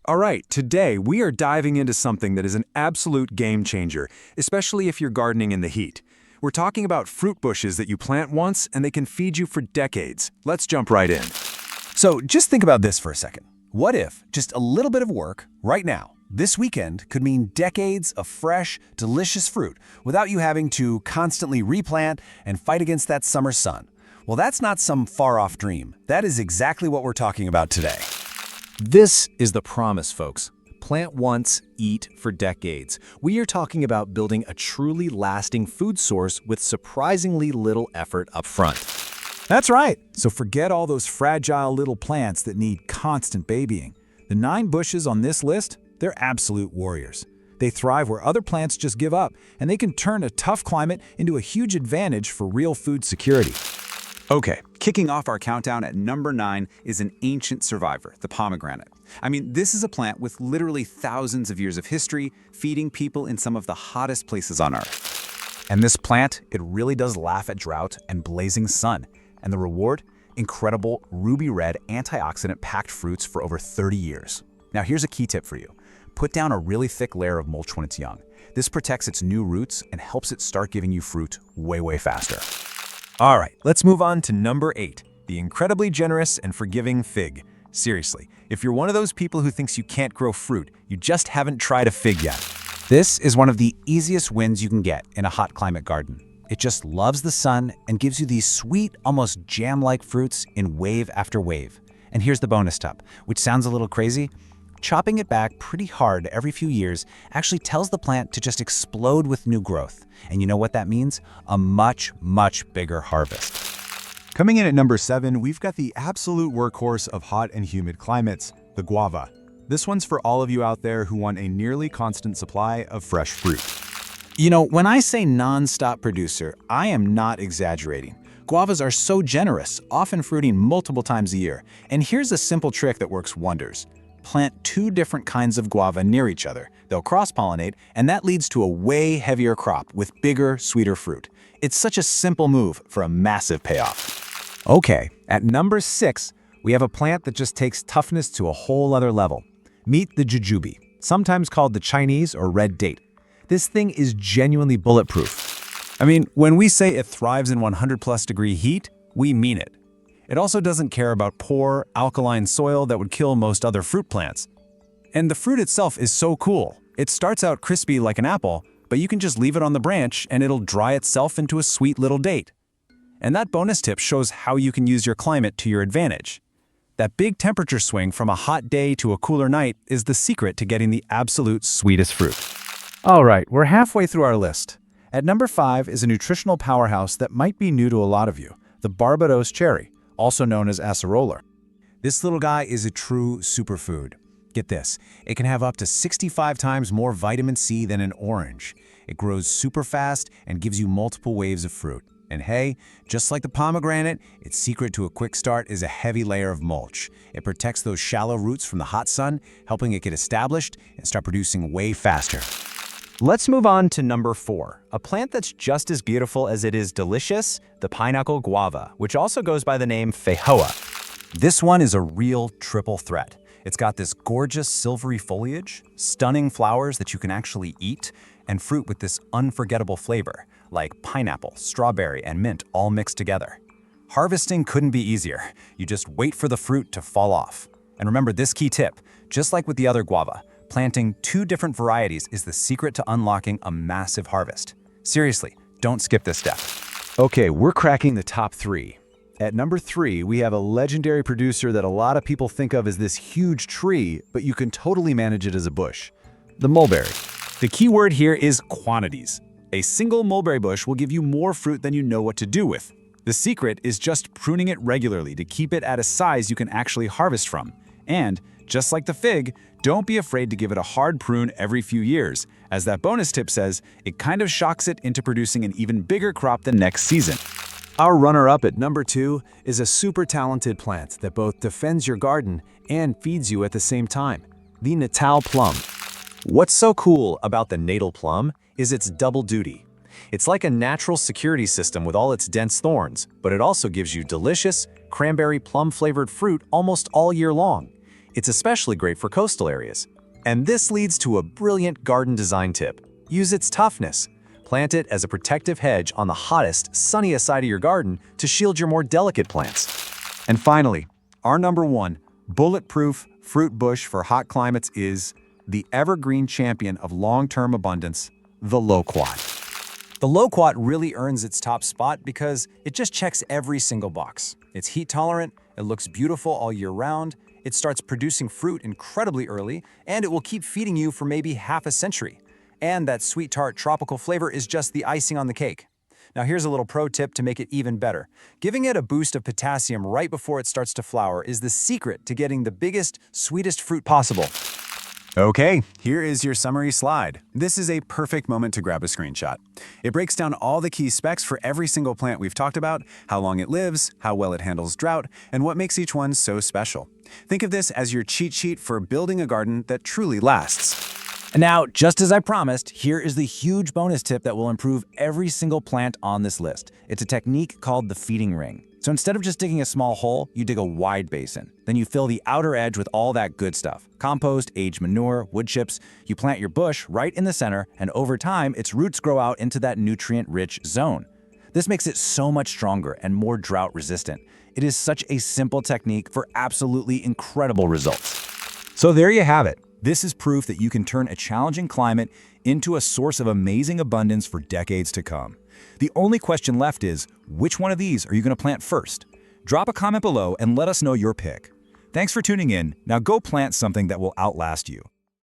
All right, today we are diving into something that is an absolute game changer, especially if you're gardening in the heat. We're talking about fruit bushes that you plant once and they can feed you for decades. Let's jump right in. So just think about this for a second. What if just a little bit of work right now, this weekend, could mean decades of fresh, delicious fruit without you having to constantly replant and fight against that summer sun? Well, that's not some far-off dream. That is exactly what we're talking about today. This is the promise, folks. Plant once, eat for decades. We are talking about building a truly lasting food source with surprisingly little effort up front. That's right. So forget all those fragile little plants that need constant babying. The 9 bushes on this list, they're absolute warriors. They thrive where other plants just give up, and they can turn a tough climate into a huge advantage for real food security. Okay, kicking off our countdown at number 9 is an ancient survivor, the pomegranate. I mean, this is a plant with literally thousands of years of history, feeding people in some of the hottest places on Earth. And this plant, it really does laugh at drought and blazing sun. And the reward? Incredible ruby red antioxidant-packed fruits for over 30 years. Now here's a key tip for you. Put down a really thick layer of mulch when it's young. This protects its new roots and helps it start giving you fruit way faster. All right, let's move on to number 8, the incredibly generous and forgiving fig. Seriously, if you're one of those people who thinks you can't grow fruit, you just haven't tried a fig yet. This is one of the easiest wins you can get in a hot climate garden. It just loves the sun and gives you these sweet, almost jam-like fruits in wave after wave. And here's the bonus tip, which sounds a little crazy. Chopping it back pretty hard every few years actually tells the plant to just explode with new growth. And you know what that means? A much bigger harvest. Coming in at number 7, we've got the absolute workhorse of hot and humid climates, the guava. This one's for all of you out there who want a nearly constant supply of fresh fruit. You know, when I say non-stop producer, I am not exaggerating. Guavas are so generous, often fruiting multiple times a year. And here's a simple trick that works wonders. Plant 2 different kinds of guava near each other. They'll cross-pollinate, and that leads to a way heavier crop with bigger, sweeter fruit. It's such a simple move for a massive payoff. Okay, at number 6, we have a plant that just takes toughness to a whole other level. Meet the jujube, sometimes called the Chinese or red date. This thing is genuinely bulletproof. I mean, when we say it thrives in 100+ degree heat, we mean it. It also doesn't care about poor, alkaline soil that would kill most other fruit plants. And the fruit itself is so cool. It starts out crispy like an apple, but you can just leave it on the branch and it'll dry itself into a sweet little date. And that bonus tip shows how you can use your climate to your advantage. That big temperature swing from a hot day to a cooler night is the secret to getting the absolute sweetest fruit. All right, we're halfway through our list. At number 5 is a nutritional powerhouse that might be new to a lot of you, the Barbados cherry, also known as acerola. This little guy is a true superfood. Get this, it can have up to 65 times more vitamin C than an orange. It grows super fast and gives you multiple waves of fruit. And hey, just like the pomegranate, its secret to a quick start is a heavy layer of mulch. It protects those shallow roots from the hot sun, helping it get established and start producing way faster. Let's move on to number 4, a plant that's just as beautiful as it is delicious, the pineapple guava, which also goes by the name feijoa. This one is a real triple threat. It's got this gorgeous silvery foliage, stunning flowers that you can actually eat, and fruit with this unforgettable flavor, like pineapple, strawberry, and mint all mixed together. Harvesting couldn't be easier. You just wait for the fruit to fall off. And remember this key tip, just like with the other guava, planting 2 different varieties is the secret to unlocking a massive harvest. Seriously, don't skip this step. Okay, we're cracking the top 3. At number 3, we have a legendary producer that a lot of people think of as this huge tree, but you can totally manage it as a bush, the mulberry. The key word here is quantities. A single mulberry bush will give you more fruit than you know what to do with. The secret is just pruning it regularly to keep it at a size you can actually harvest from. And, just like the fig, don't be afraid to give it a hard prune every few years. As that bonus tip says, it kind of shocks it into producing an even bigger crop the next season. Our runner-up at number 2 is a super talented plant that both defends your garden and feeds you at the same time, the Natal plum. What's so cool about the natal plum is its double duty. It's like a natural security system with all its dense thorns, but it also gives you delicious, cranberry plum-flavored fruit almost all year long. It's especially great for coastal areas. And this leads to a brilliant garden design tip. Use its toughness. Plant it as a protective hedge on the hottest, sunniest side of your garden to shield your more delicate plants. And finally, our number one bulletproof fruit bush for hot climates is the evergreen champion of long-term abundance, the loquat. The loquat really earns its top spot because it just checks every single box. It's heat tolerant, it looks beautiful all year round, it starts producing fruit incredibly early, and it will keep feeding you for maybe half a century. And that sweet tart tropical flavor is just the icing on the cake. Now here's a little pro tip to make it even better. Giving it a boost of potassium right before it starts to flower is the secret to getting the biggest, sweetest fruit possible. Okay, here is your summary slide. This is a perfect moment to grab a screenshot. It breaks down all the key specs for every single plant we've talked about, how long it lives, how well it handles drought, and what makes each one so special. Think of this as your cheat sheet for building a garden that truly lasts. And now, just as I promised, here is the huge bonus tip that will improve every single plant on this list. It's a technique called the feeding ring. So instead of just digging a small hole, you dig a wide basin. Then you fill the outer edge with all that good stuff. Compost, aged manure, wood chips. You plant your bush right in the center, and over time, its roots grow out into that nutrient-rich zone. This makes it so much stronger and more drought-resistant. It is such a simple technique for absolutely incredible results. So there you have it. This is proof that you can turn a challenging climate into a source of amazing abundance for decades to come. The only question left is, which one of these are you going to plant first? Drop a comment below and let us know your pick. Thanks for tuning in. Now go plant something that will outlast you.